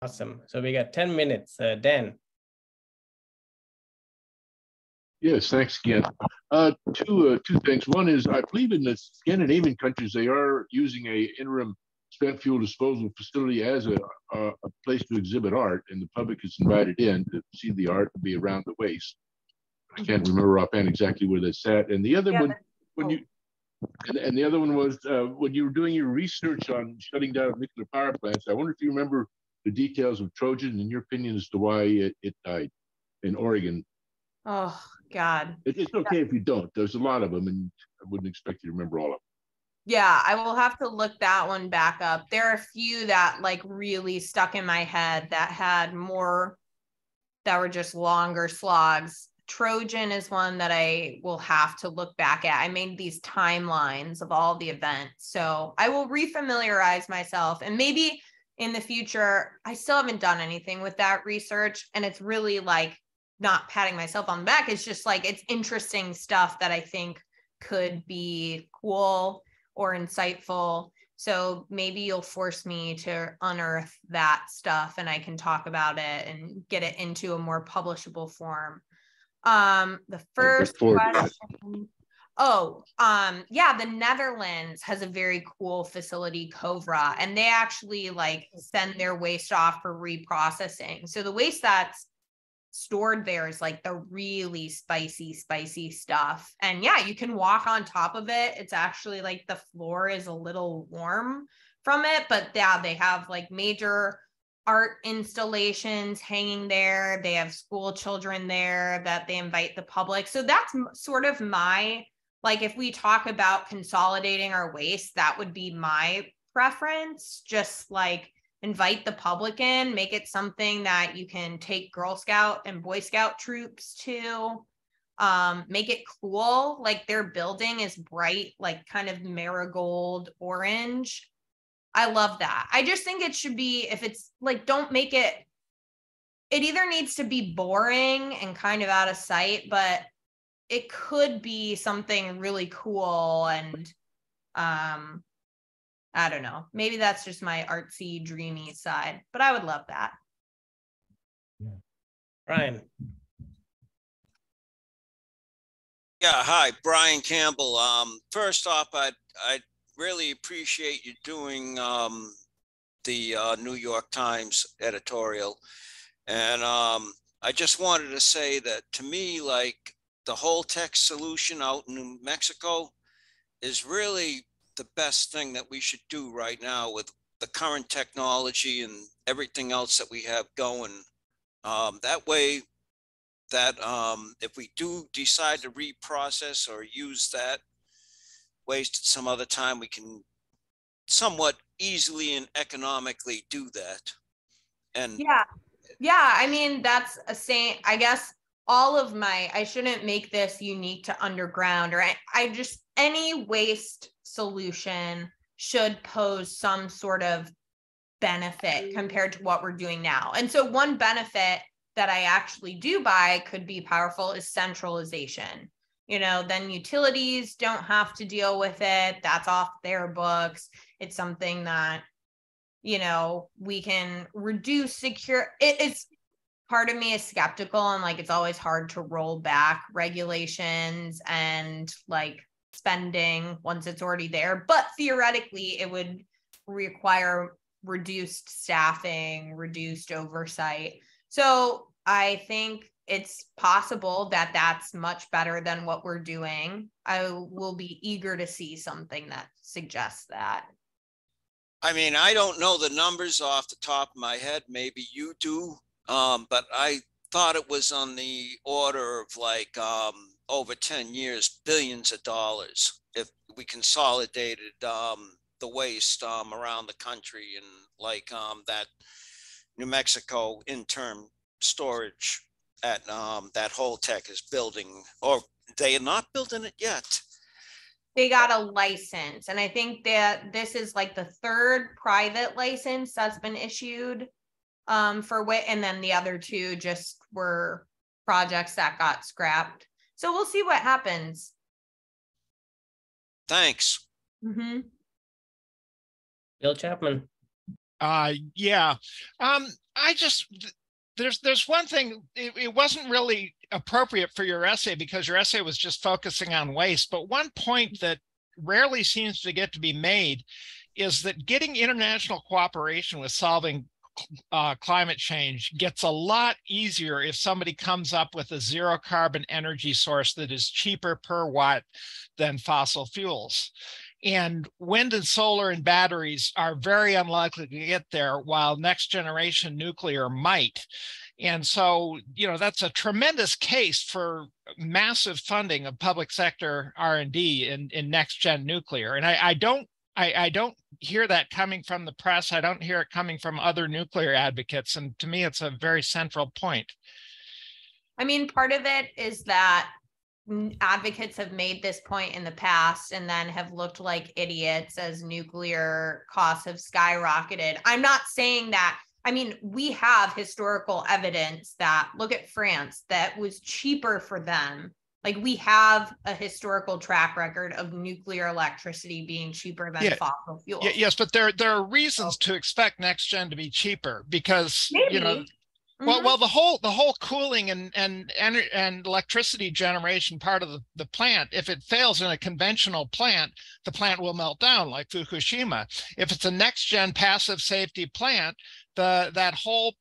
Awesome. So we got 10 minutes. Dan. Yes, thanks again. Two things. One is, I believe in the Scandinavian countries, they are using a interim spent fuel disposal facility as a place to exhibit art, and the public is invited in to see the art and be around the waste. I can't remember offhand exactly where that's at. And the other one, and the other one was when you were doing your research on shutting down nuclear power plants. I wonder if you remember the details of Trojan and your opinion as to why it died in Oregon. Oh, God. It's okay if you don't. There's a lot of them, and I wouldn't expect you to remember all of them. Yeah, I will have to look that one back up. There are a few that like really stuck in my head that had more, that were just longer slogs. Trojan is one that I will have to look back at. I made these timelines of all the events. So I will refamiliarize myself, and maybe in the future, I still haven't done anything with that research. And it's really like not patting myself on the back. It's just like, it's interesting stuff that I think could be cool or insightful. So maybe you'll force me to unearth that stuff and I can talk about it and get it into a more publishable form. The first question. Yeah, the Netherlands has a very cool facility, Covra, and they actually like send their waste off for reprocessing. So the waste that's stored there is like the really spicy stuff. And yeah, you can walk on top of it. It's actually like the floor is a little warm from it, but yeah, they have like major art installations hanging there. They have school children there that they invite the public. So that's sort of my, like, if we talk about consolidating our waste, that would be my preference. Just like invite the public in, make it something that you can take Girl Scout and Boy Scout troops to, make it cool. Like their building is bright, like kind of marigold orange. I love that. I just think it should be, if it's like, don't make it, it either needs to be boring and kind of out of sight, but it could be something really cool. And I don't know, maybe that's just my artsy, dreamy side, but I would love that. Yeah. Brian. Yeah, hi, Brian Campbell. First off, I really appreciate you doing the New York Times editorial. And I just wanted to say that to me, like the whole tech solution out in New Mexico is really the best thing that we should do right now with the current technology and everything else that we have going. That way, that if we do decide to reprocess or use that waste at some other time, we can somewhat easily and economically do that. And yeah, I mean, that's a saying, I guess. All of my, I shouldn't make this unique to underground, or I just, any waste solution should pose some sort of benefit compared to what we're doing now. And so one benefit that I actually do buy could be powerful is centralization. You know, then utilities don't have to deal with it. That's off their books. It's something that, you know, we can reduce it's, part of me is skeptical, and like it's always hard to roll back regulations and like spending once it's already there. But theoretically, it would require reduced staffing, reduced oversight. So I think it's possible that that's much better than what we're doing. I will be eager to see something that suggests that. I mean, I don't know the numbers off the top of my head. Maybe you do. But I thought it was on the order of like over 10 years, billions of dollars if we consolidated the waste around the country, and like that New Mexico interim storage at that Holtec is building, or they are not building it yet. They got a license, and I think that this is like the third private license that's been issued for WIT, and then the other two just were projects that got scrapped. So we'll see what happens. Thanks. Mm-hmm. Bill Chapman. Yeah. I just, there's one thing, it wasn't really appropriate for your essay because your essay was just focusing on waste. But one point that rarely seems to get to be made is that getting international cooperation with solving climate change gets a lot easier if somebody comes up with a zero carbon energy source that is cheaper per watt than fossil fuels. And wind and solar and batteries are very unlikely to get there, while next generation nuclear might. And so, that's a tremendous case for massive funding of public sector R&D in next gen nuclear. And I don't hear that coming from the press. I don't hear it coming from other nuclear advocates. And to me, it's a very central point. I mean, part of it is that advocates have made this point in the past and then have looked like idiots as nuclear costs have skyrocketed. I'm not saying that. I mean, we have historical evidence that, look at France, that was cheaper for them. Like, we have a historical track record of nuclear electricity being cheaper than fossil fuels. Yes, but there are reasons to expect next gen to be cheaper because, Maybe. Well, the whole cooling and electricity generation part of the plant, if it fails in a conventional plant, the plant will melt down like Fukushima. If it's a next gen passive safety plant, that whole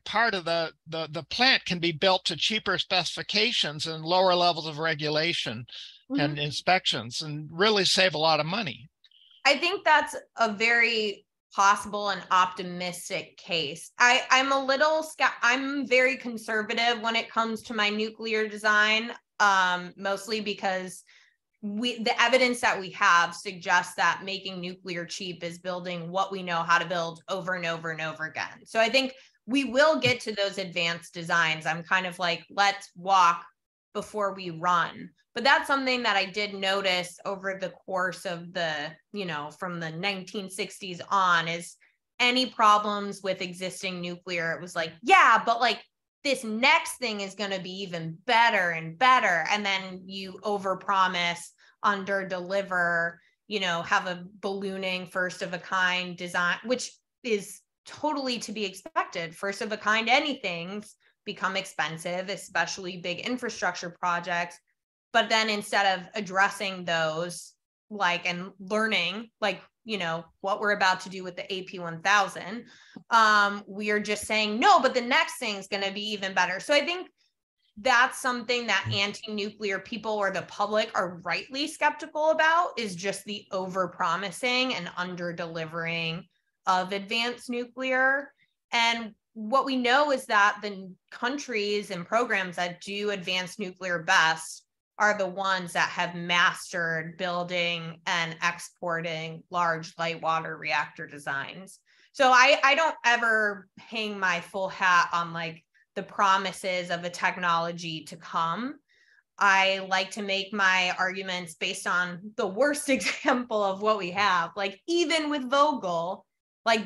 part of the plant can be built to cheaper specifications and lower levels of regulation and inspections, and really save a lot of money. I think that's a very possible and optimistic case. I'm very conservative when it comes to my nuclear design, mostly because the evidence that we have suggests that making nuclear cheap is building what we know how to build over and over and over again. So I think we will get to those advanced designs. I'm kind of like, let's walk before we run. But that's something that I did notice over the course of the, from the 1960s on, is any problems with existing nuclear, it was like, yeah, but like this next thing is going to be even better and better. And then you overpromise, underdeliver, have a ballooning first of a kind design, which is totally to be expected. First of a kind anythings become expensive, especially big infrastructure projects. But then instead of addressing those, and learning, what we're about to do with the AP1000, we are just saying, no, but the next thing is going to be even better. So I think that's something that anti-nuclear people or the public are rightly skeptical about, is just the over-promising and under-delivering of advanced nuclear. And what we know is that the countries and programs that do advanced nuclear best are the ones that have mastered building and exporting large light water reactor designs. So I don't ever hang my full hat on the promises of a technology to come. I like to make my arguments based on the worst example of what we have. Even with Vogtle,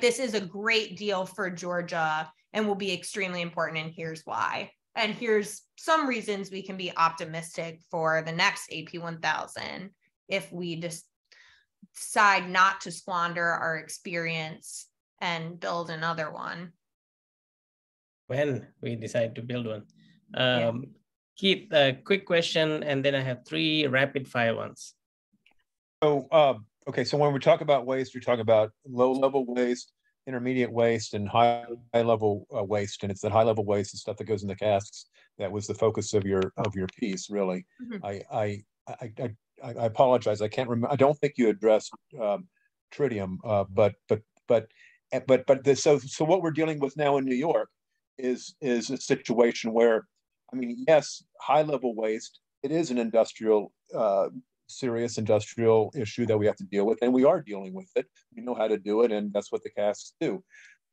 this is a great deal for Georgia and will be extremely important, and here's why. And here's some reasons we can be optimistic for the next AP1000 if we just decide not to squander our experience and build another one. When we decide to build one. Keith, a quick question, and then I have 3 rapid fire ones. So, okay, so when we talk about waste, you're talking about low-level waste, intermediate waste, and high-level waste, and it's that high-level waste, the stuff that goes in the casks, that was the focus of your piece, really. I apologize, I can't remember. I don't think you addressed tritium, so what we're dealing with now in New York is a situation where, yes, high-level waste, it is an serious industrial issue that we have to deal with, and we are dealing with it. We know how to do it, and that's what the casks do.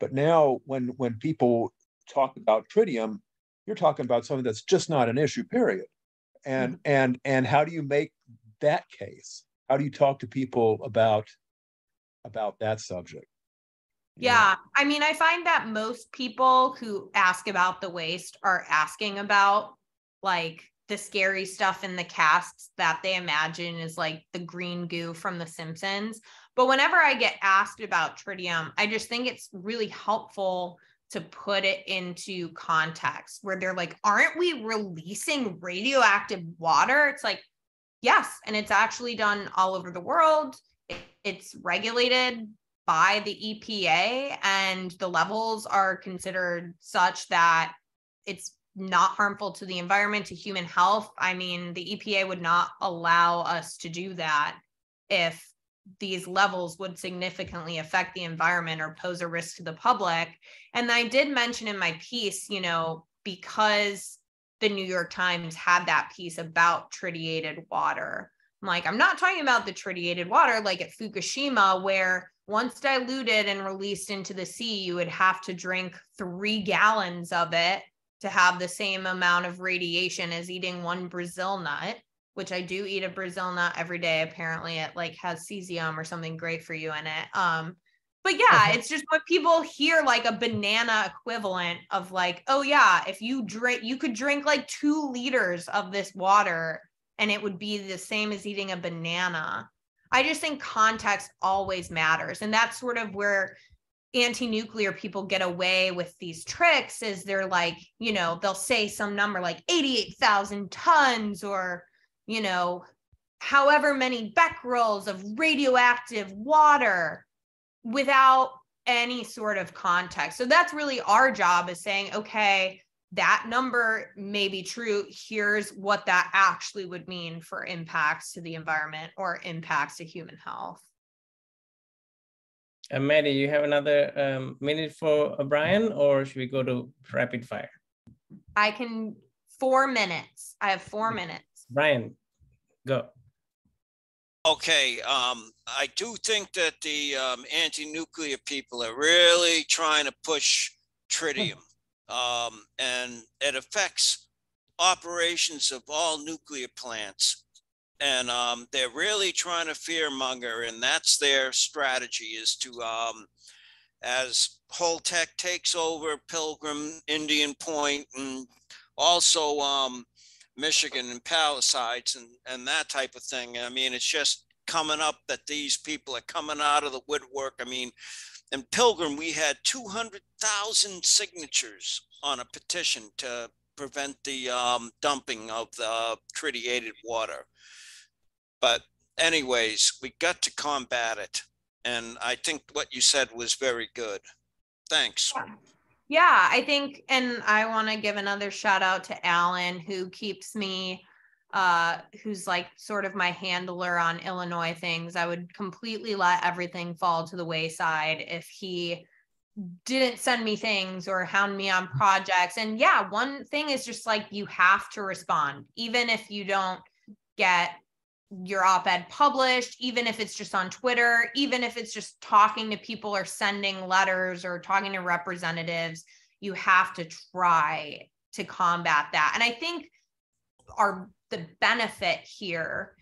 But now when people talk about tritium, you're talking about something that's just not an issue, period. And how do you make that case? How do you talk to people about that subject? Yeah, I find that most people who ask about the waste are asking about the scary stuff in the casks that they imagine is the green goo from The Simpsons. But whenever I get asked about tritium, I just think it's really helpful to put it into context where they're like, aren't we releasing radioactive water? It's like, yes. And it's actually done all over the world. It's regulated by the EPA, and the levels are considered such that it's not harmful to the environment, to human health. I mean, the EPA would not allow us to do that if these levels would significantly affect the environment or pose a risk to the public. And I did mention in my piece, you know, because the New York Times had that piece about tritiated water, I'm like, I'm not talking about the tritiated water like at Fukushima, where once diluted and released into the sea, you would have to drink 3 gallons of it to have the same amount of radiation as eating 1 Brazil nut, which I do eat a Brazil nut every day. Apparently it like has cesium or something great for you in it. But yeah, it's just what people hear, like a banana equivalent of like, oh yeah, if you drink, you could drink like 2 liters of this water and it would be the same as eating a banana. I just think context always matters. And that's sort of where anti-nuclear people get away with these tricks, is they're like, you know, they'll say some number like 88,000 tons or, you know, however many becquerels of radioactive water without any sort of context. So that's really our job, is saying, okay, that number may be true. Here's what that actually would mean for impacts to the environment or impacts to human health. Maddie, you have another minute for Brian, or should we go to rapid fire? I can, 4 minutes. I have 4 minutes. Brian, go. Okay, I do think that the anti-nuclear people are really trying to push tritium, and it affects operations of all nuclear plants. And they're really trying to fearmonger, and that's their strategy, is to, as Holtec takes over Pilgrim, Indian Point, and also Michigan and Palisades and that type of thing. I mean, it's just coming up that these people are coming out of the woodwork. I mean, in Pilgrim, we had 200,000 signatures on a petition to prevent the dumping of the tritiated water. But anyways, we got to combat it. And I think what you said was very good. Thanks. Yeah, I think, and I want to give another shout out to Alan, who keeps me, who's like sort of my handler on Illinois things. I would completely let everything fall to the wayside if he didn't send me things or hound me on projects. And yeah, one thing is just like, you have to respond, even if you don't get your op-ed published, even if it's just on Twitter, even if it's just talking to people or sending letters or talking to representatives, you have to try to combat that. And I think the benefit here,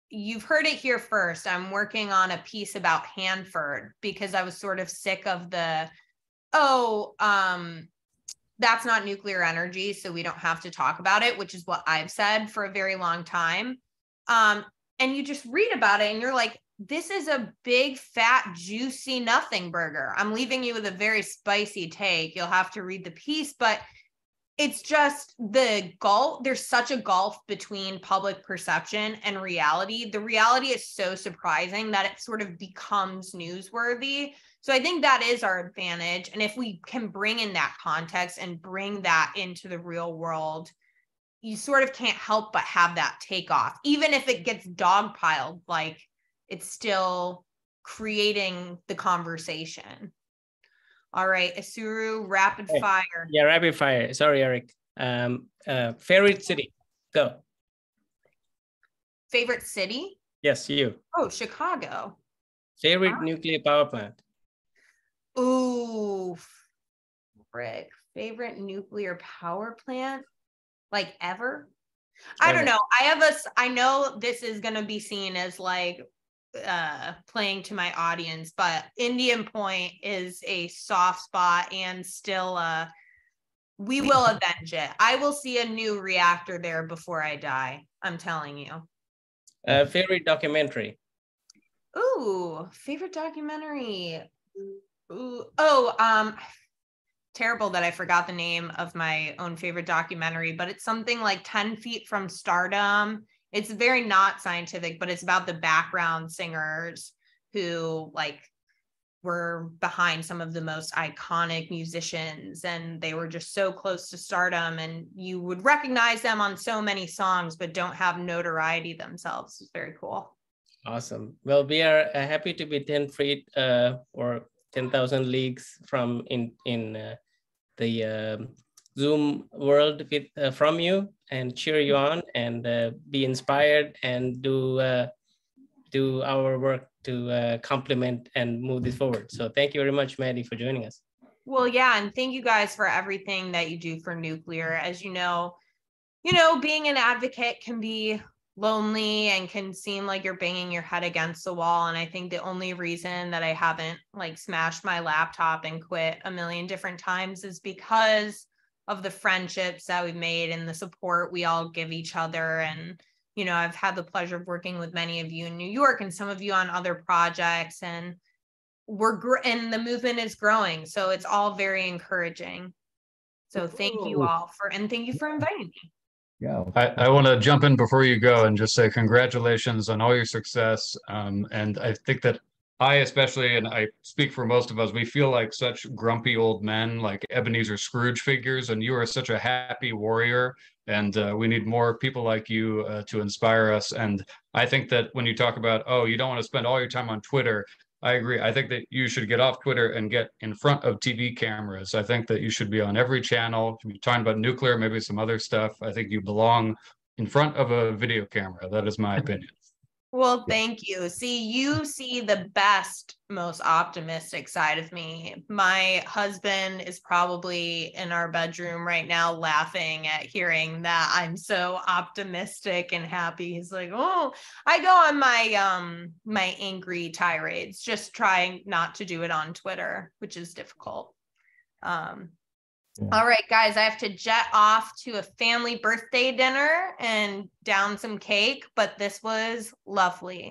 you've heard it here first. I'm working on a piece about Hanford because I was sort of sick of the, that's not nuclear energy, so we don't have to talk about it, which is what I've said for a very long time. And you just read about it and you're like, this is a big, fat, juicy nothing burger. I'm leaving you with a very spicy take. You'll have to read the piece, but it's just the gulf. There's such a gulf between public perception and reality. The reality is so surprising that it sort of becomes newsworthy. So I think that is our advantage. And if we can bring in that context and bring that into the real world, you sort of can't help but have that takeoff. Even if it gets dogpiled, like it's still creating the conversation. All right, Isuru, rapid fire. Yeah, rapid fire. Sorry, Eric. Favorite city, go. Favorite city? Yes, you. Oh, Chicago. Favorite nuclear power plant? Ooh, frick. Favorite nuclear power plant? Like ever? I don't know. I know this is going to be seen as like playing to my audience, but Indian Point is a soft spot and still we will avenge it. I will see a new reactor there before I die. I'm telling you. Favorite documentary? Ooh, favorite documentary. Ooh, terrible that I forgot the name of my own favorite documentary, but it's something like 10 Feet from Stardom. It's very not scientific, but it's about the background singers who like were behind some of the most iconic musicians, and they were just so close to stardom, and you would recognize them on so many songs but don't have notoriety themselves. It's very cool. Awesome. Well, we are happy to be 10 feet or 10,000 leagues from the Zoom world with from you, and cheer you on, and be inspired, and do our work to complement and move this forward. So thank you very much, Maddie, for joining us. Well, yeah, and thank you guys for everything that you do for nuclear. As you know, being an advocate can be lonely and can seem like you're banging your head against the wall. And I think the only reason that I haven't like smashed my laptop and quit a million different times is because of the friendships that we've made and the support we all give each other. And I've had the pleasure of working with many of you in New York and some of you on other projects, and and the movement is growing. So it's all very encouraging. So thank you all and thank you for inviting me. Yeah. I want to jump in before you go and just say congratulations on all your success. And I think that I especially, and I speak for most of us, we feel like such grumpy old men, like Ebenezer Scrooge figures, and you are such a happy warrior. And we need more people like you to inspire us. And I think that when you talk about, oh, you don't want to spend all your time on Twitter, I agree. I think that you should get off Twitter and get in front of TV cameras. I think that you should be on every channel. If you're talking about nuclear, maybe some other stuff, I think you belong in front of a video camera. That is my opinion. Well, thank you. You see the best, most optimistic side of me. My husband is probably in our bedroom right now laughing at hearing that I'm so optimistic and happy. He's like, oh, I go on my angry tirades, just trying not to do it on Twitter, which is difficult. All right, guys, I have to jet off to a family birthday dinner and down some cake, but this was lovely.